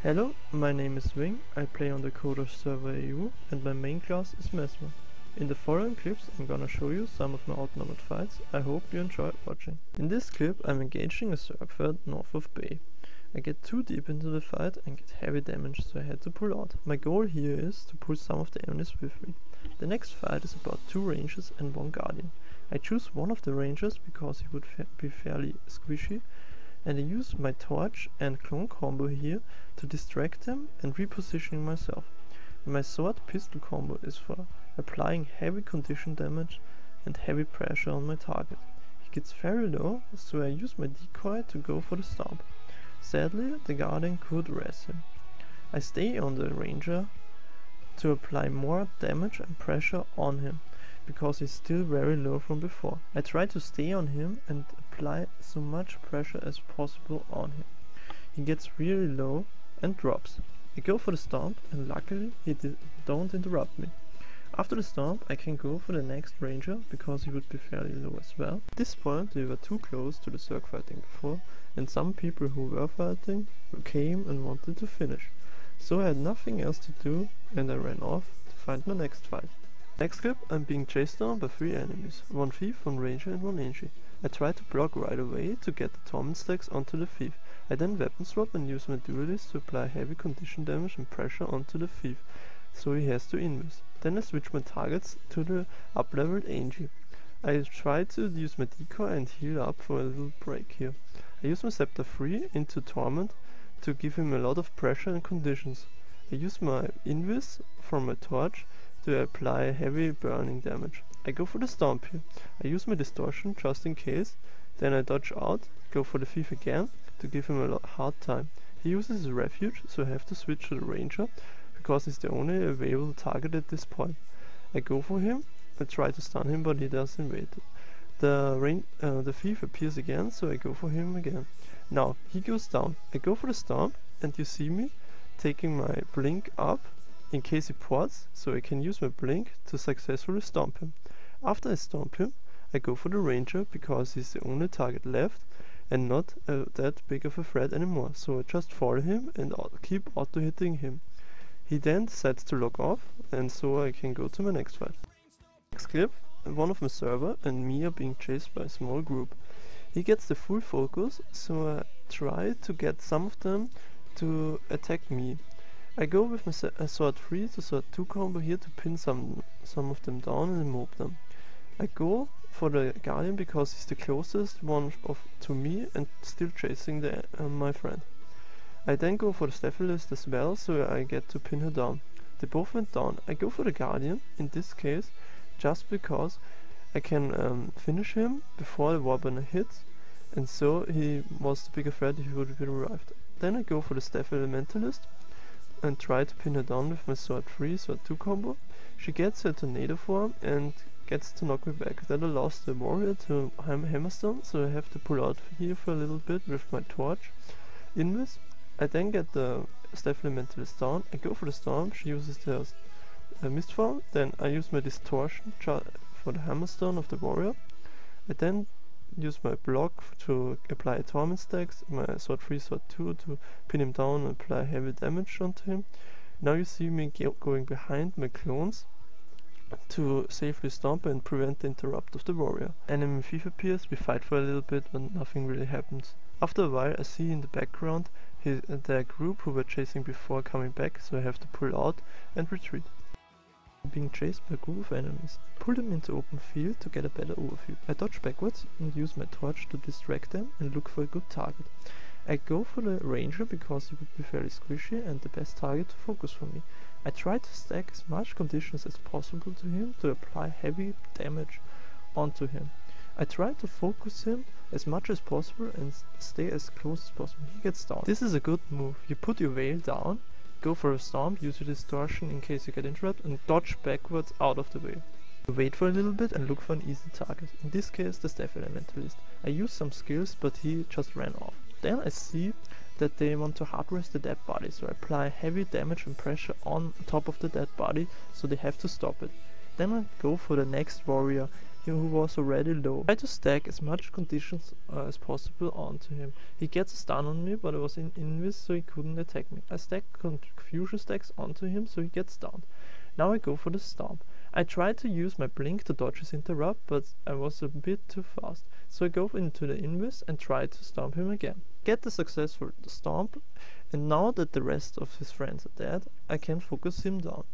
Hello, my name is Wing, I play on the Kodash server EU and my main class is Mesmer. In the following clips I'm gonna show you some of my outnumbered fights. I hope you enjoy watching. In this clip I'm engaging a Zerg fight north of Bay. I get too deep into the fight and get heavy damage, so I had to pull out. My goal here is to pull some of the enemies with me. The next fight is about 2 rangers and 1 guardian. I choose one of the rangers because he would be fairly squishy, and I use my torch and clone combo here to distract him and repositioning myself. My sword pistol combo is for applying heavy condition damage and heavy pressure on my target. He gets very low, so I use my decoy to go for the stomp. Sadly, the guardian could res him. I stay on the ranger to apply more damage and pressure on him, because he's still very low from before. I try to stay on him and apply so much pressure as possible on him. He gets really low and drops. I go for the stomp and luckily he don't interrupt me. After the stomp I can go for the next ranger because he would be fairly low as well. At this point we were too close to the Zerg fighting before, and some people who were fighting came and wanted to finish. So I had nothing else to do and I ran off to find my next fight. Next clip I'm being chased down by 3 enemies, 1 thief, 1 ranger and 1 Angie. I try to block right away to get the torment stacks onto the thief. I then weapon swap and use my duelist to apply heavy condition damage and pressure onto the thief, so he has to invis. Then I switch my targets to the up-leveled Angie. I try to use my decoy and heal up for a little break here. I use my scepter 3 into torment to give him a lot of pressure and conditions. I use my invis from my torch to apply heavy burning damage. I go for the stomp here. I use my distortion just in case, then I dodge out, go for the thief again to give him a hard time. He uses his refuge, so I have to switch to the ranger because he's the only available target at this point. I go for him, I try to stun him but he doesn't wait. The thief appears again, so I go for him again. Now he goes down. I go for the stomp and you see me taking my blink up in case he ports, so I can use my blink to successfully stomp him. After I stomp him, I go for the ranger because he's the only target left and not that big of a threat anymore, so I just follow him and keep auto hitting him. He then decides to log off, and so I can go to my next fight. Next clip, one of my server and me are being chased by a small group. He gets the full focus, so I try to get some of them to attack me. I go with my sword 3 to sword 2 combo here to pin some of them down and mob them. I go for the guardian because he's the closest one to me and still chasing my friend. I then go for the staffelist as well, so I get to pin her down. They both went down. I go for the guardian, in this case, just because I can finish him before the warbanner hits, and so he was the bigger threat if he would be revived. Then I go for the staff elementalist and try to pin her down with my sword 3, sword 2 combo. She gets her tornado form and gets to knock me back. Then I lost the warrior to hammerstone, so I have to pull out here for a little bit with my torch. Invis. I then get the staff elementalist down. I go for the storm. She uses the mist form. Then I use my distortion for the hammerstone of the warrior. I then use my block to apply torment stacks, my sword 3, sword 2 to pin him down and apply heavy damage onto him. Now you see me going behind my clones to safely stomp and prevent the interrupt of the warrior. Enemy thief appears, we fight for a little bit but nothing really happens. After a while I see in the background the group who were chasing before coming back, so I have to pull out and retreat. I'm being chased by a group of enemies. I pull them into open field to get a better overview. I dodge backwards and use my torch to distract them and look for a good target. I go for the ranger because he would be fairly squishy and the best target to focus for me. I try to stack as much conditions as possible to him to apply heavy damage onto him. I try to focus him as much as possible and stay as close as possible. He gets down. This is a good move. You put your veil down, go for a stomp, use your distortion in case you get interrupted, and dodge backwards out of the way. You wait for a little bit and look for an easy target. In this case the staff elementalist. I use some skills but he just ran off. Then I see that they want to hard rest the dead body, so I apply heavy damage and pressure on top of the dead body, so they have to stop it. Then I go for the next warrior who was already low. I try to stack as much conditions as possible onto him. He gets a stun on me, but I was in invis, so he couldn't attack me. I stack confusion stacks onto him, so he gets stunned. Now I go for the stomp. I tried to use my blink to dodge his interrupt, but I was a bit too fast. So I go into the invis and try to stomp him again. Get the successful stomp, and now that the rest of his friends are dead, I can focus him down.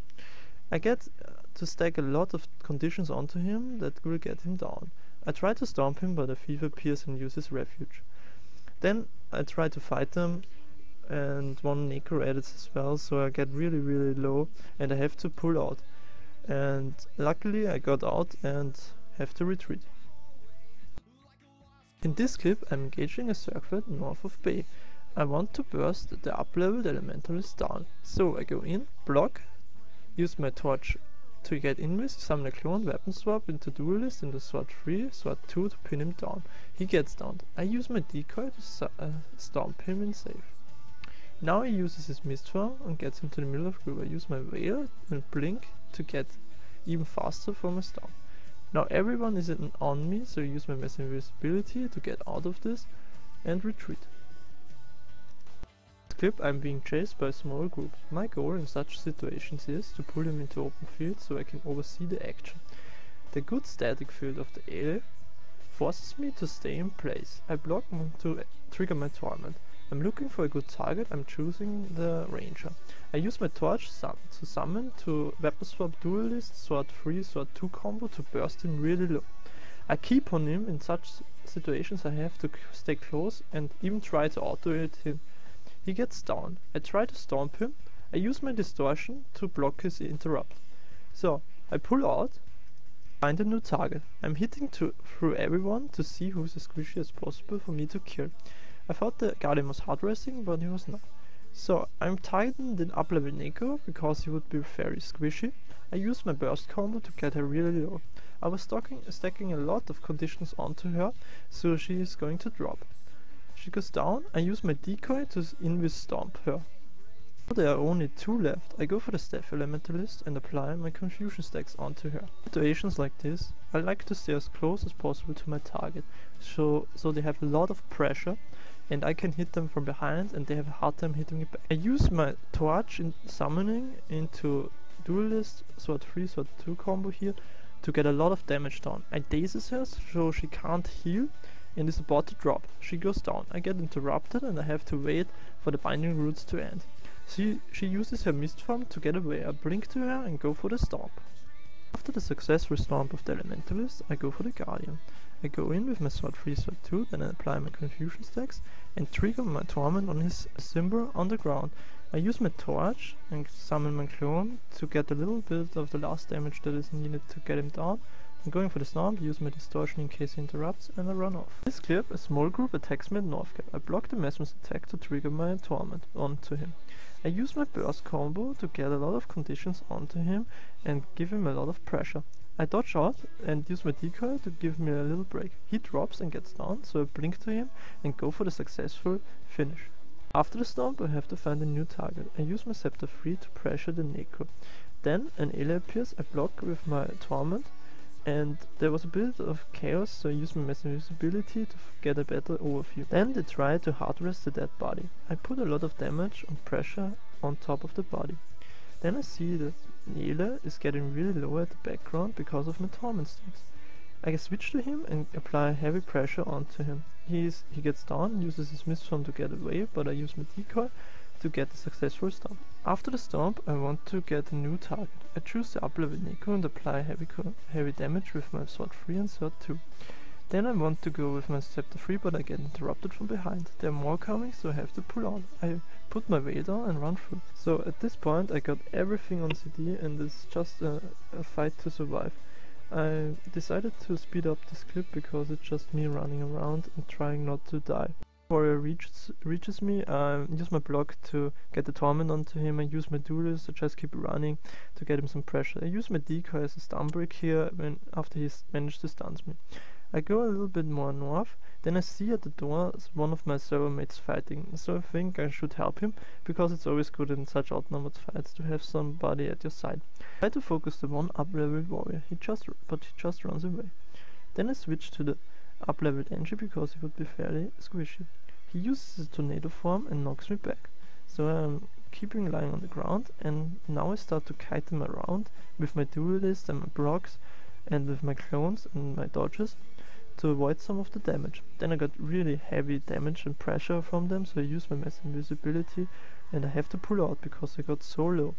I get to stack a lot of conditions onto him that will get him down. I try to stomp him, but a fever appears and uses refuge. Then I try to fight them, and one Necro edits as well, so I get really low and I have to pull out. And luckily I got out and have to retreat. In this clip I'm engaging a circlet north of Bay. I want to burst the up-leveled elementalist down. So I go in, block, use my torch to get invis, summon a clone, weapon swap into duelist into sword 3, sword 2 to pin him down. He gets downed. I use my decoy to stomp him in safe. Now he uses his mist form and gets into the middle of group. I use my veil and blink to get even faster for my stomp. Now everyone is on me, so I use my massive invisibility to get out of this and retreat. In this clip I'm being chased by a small group. My goal in such situations is to pull him into open field so I can oversee the action. The good static field of the ally forces me to stay in place. I block to trigger my torment. I'm looking for a good target. I'm choosing the ranger. I use my torch to summon to weapon swap duelist sword 3 sword 2 combo to burst him really low. I keep on him. In such situations I have to stay close and even try to auto-hit him. He gets down. I try to stomp him. I use my distortion to block his interrupt. So I pull out, find a new target. I'm hitting through everyone to see who's as squishy as possible for me to kill. I thought the Guardian was hard resting, but he was not. So I'm targeting the up level Neko because he would be very squishy. I used my burst combo to get her really low. I was stacking a lot of conditions onto her, so she is going to drop. She goes down. I use my decoy to invis stomp her. There are only 2 left. I go for the staff elementalist and apply my confusion stacks onto her. In situations like this, I like to stay as close as possible to my target, so they have a lot of pressure and I can hit them from behind and they have a hard time hitting it back. I use my torch in summoning into duelist sword 3 sword 2 combo here to get a lot of damage down. I dazes her so she can't heal and is about to drop. She goes down. I get interrupted and I have to wait for the binding roots to end. She uses her mist form to get away. I blink to her and go for the stomp. After the successful stomp of the elementalist, I go for the guardian. I go in with my sword 3 sword 2, then I apply my confusion stacks and trigger my torment on his symbol on the ground. I use my torch and summon my clone to get a little bit of the last damage that is needed to get him down. I'm going for the stomp, use my distortion in case he interrupts, and I run off. In this clip, a small group attacks me at north cap. I block the Mesmer's attack to trigger my torment onto him. I use my burst combo to get a lot of conditions onto him and give him a lot of pressure. I dodge out and use my decoy to give me a little break. He drops and gets down, so I blink to him and go for the successful finish. After the stomp, I have to find a new target. I use my scepter 3 to pressure the Necro. Then an ally appears, I block with my torment, and there was a bit of chaos, so I used my massive invisibility to get a better overview. Then they try to hard rest the dead body. I put a lot of damage and pressure on top of the body. Then I see that Nele is getting really low at the background because of my torment stacks. I switch to him and apply heavy pressure onto him. He gets down, uses his mist form to get away, but I use my decoy to get the successful stomp. After the stomp, I want to get a new target. I choose the up level Neko and apply heavy damage with my sword 3 and sword 2. Then I want to go with my scepter 3, but I get interrupted from behind. There are more coming, so I have to pull out. I put my veil down and run through. So at this point I got everything on CD and it's just a fight to survive. I decided to speed up this clip because it's just me running around and trying not to die. Warrior reaches me, I use my block to get the torment onto him. I use my duelist to just keep running to get him some pressure. I use my decoy as a stun break here after he's managed to stun me. I go a little bit more north, then I see at the door one of my server mates fighting, so I think I should help him, because it's always good in such outnumbered fights to have somebody at your side. I try to focus the one up level warrior, but he just runs away. Then I switch to the up-leveled Engie because he would be fairly squishy. He uses his tornado form and knocks me back. So I'm keeping lying on the ground, and now I start to kite him around with my duelist and my procs and with my clones and my dodges to avoid some of the damage. Then I got really heavy damage and pressure from them, so I use my mass invisibility and I have to pull out because I got so low.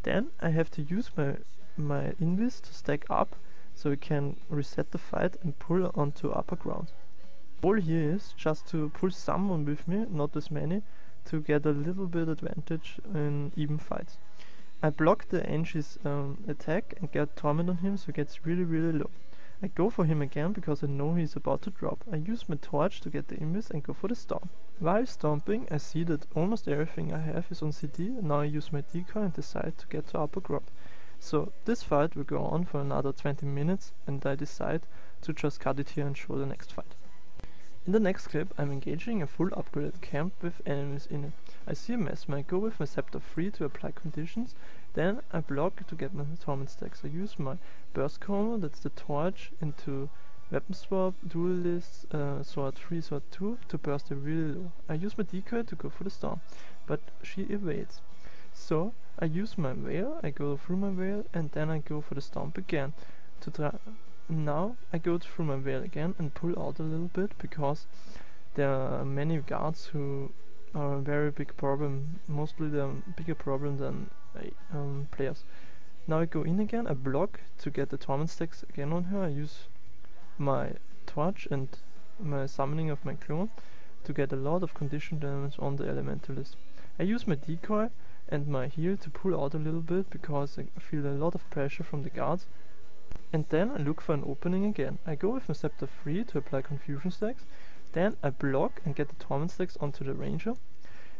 Then I have to use my invis to stack up so we can reset the fight and pull onto upper ground. All here is just to pull someone with me, not as many, to get a little bit advantage in even fights. I block the Engie's attack and get torment on him, so he gets really low. I go for him again because I know he's about to drop. I use my torch to get the invis and go for the stomp. While stomping, I see that almost everything I have is on CD, and now I use my decoy and decide to get to upper ground. So this fight will go on for another 20 minutes, and I decide to just cut it here and show the next fight. In the next clip, I'm engaging a full upgraded camp with enemies in it. I see a Mesmer, I go with my scepter 3 to apply conditions, then I block to get my torment stacks. I use my burst combo, that's the torch, into weapon swap, duelist, sword 3, sword 2 to burst her really low. I use my decoy to go for the storm, but she evades. So I use my veil, I go through my veil, and then I go for the stomp again to try. Now I go through my veil again and pull out a little bit because there are many guards who are a very big problem. Mostly they're a bigger problem than players. Now I go in again, I block to get the torment stacks again on her. I use my torch and my summoning of my clone to get a lot of condition damage on the elementalist. I use my decoy and my heal to pull out a little bit because I feel a lot of pressure from the guards. And then I look for an opening again. I go with my scepter 3 to apply confusion stacks, then I block and get the torment stacks onto the ranger,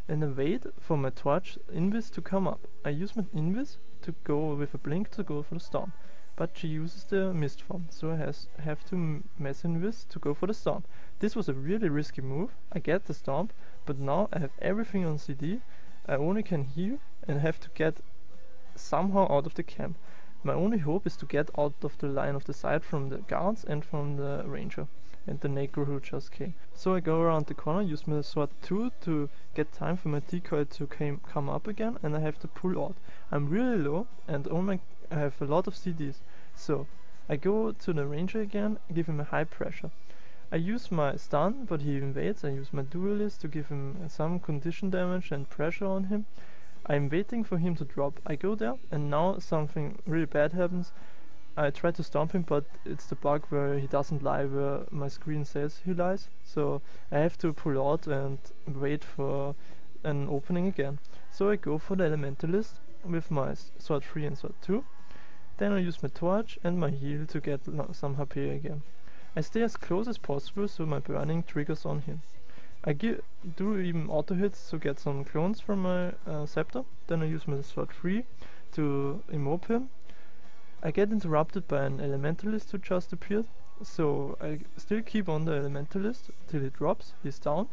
and I wait for my torch invis to come up. I use my invis to go with a blink to go for the storm, but she uses the mist form, so I have to mass invis to go for the storm. This was a really risky move. I get the storm, but now I have everything on CD. I only can heal and have to get somehow out of the camp. My only hope is to get out of the line of the sight from the guards and from the ranger and the negro who just came. So I go around the corner, use my sword 2 to get time for my decoy to come up again, and I have to pull out. I'm really low and I have a lot of CDs. So I go to the ranger again, give him a high pressure. I use my stun, but he invades. I use my duelist to give him some condition damage and pressure on him. I'm waiting for him to drop. I go there, and now something really bad happens. I try to stomp him, but it's the bug where he doesn't lie where my screen says he lies. So I have to pull out and wait for an opening again. So I go for the elementalist with my sword 3 and sword 2. Then I use my torch and my heal to get some HP again. I stay as close as possible so my burning triggers on him. I do even auto hits to get some clones from my scepter. Then I use my sword 3 to immob him. I get interrupted by an elementalist who just appeared, so I still keep on the elementalist till he drops. He's down.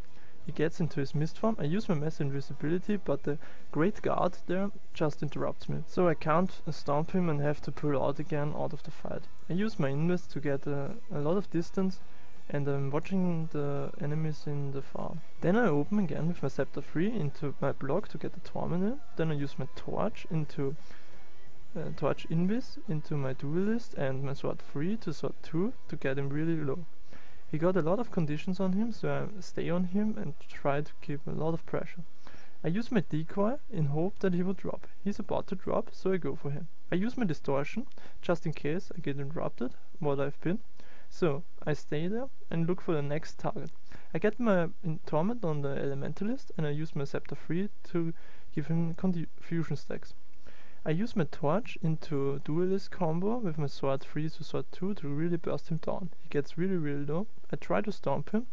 He gets into his mist form. I use my mass invisibility, but the great guard there just interrupts me, so I can't stomp him and have to pull out again out of the fight. I use my invis to get a lot of distance, and I'm watching the enemies in the farm. Then I open again with my scepter 3 into my block to get the torment in. Then I use my torch into torch invis into my duelist and my sword 3 to sword 2 to get him really low. He got a lot of conditions on him, so I stay on him and try to keep a lot of pressure. I use my decoy in hope that he will drop. He's about to drop, so I go for him. I use my distortion just in case I get interrupted, what I've been. So I stay there and look for the next target. I get my torment on the elementalist and I use my scepter 3 to give him confusion stacks. I use my torch into duelist combo with my sword 3 to sword 2 to really burst him down. He gets really low. I try to stomp him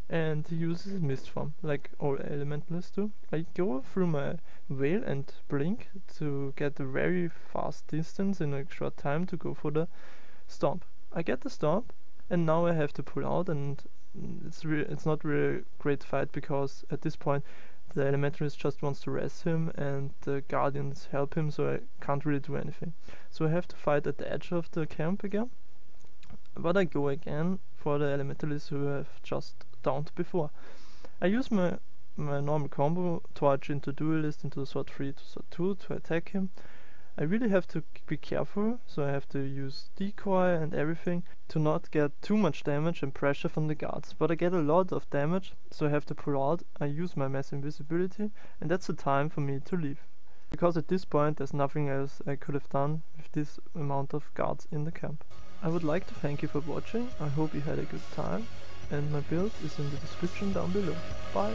and he uses his mist form like all elementalists do. I go through my veil and blink to get a very fast distance in a short time to go for the stomp. I get the stomp and now I have to pull out, and it's not really a great fight because at this point the elementalist just wants to rest him and the guardians help him, so I can't really do anything. So I have to fight at the edge of the camp again. but I go again for the elementalists who have just downed before. I use my normal combo, torch into duelist into sword 3 to sword 2 to attack him. I really have to be careful, so I have to use decoy and everything to not get too much damage and pressure from the guards, but I get a lot of damage, so I have to pull out. I use my mass invisibility, and that's the time for me to leave. Because at this point there's nothing else I could have done with this amount of guards in the camp. I would like to thank you for watching, I hope you had a good time, and my build is in the description down below. Bye!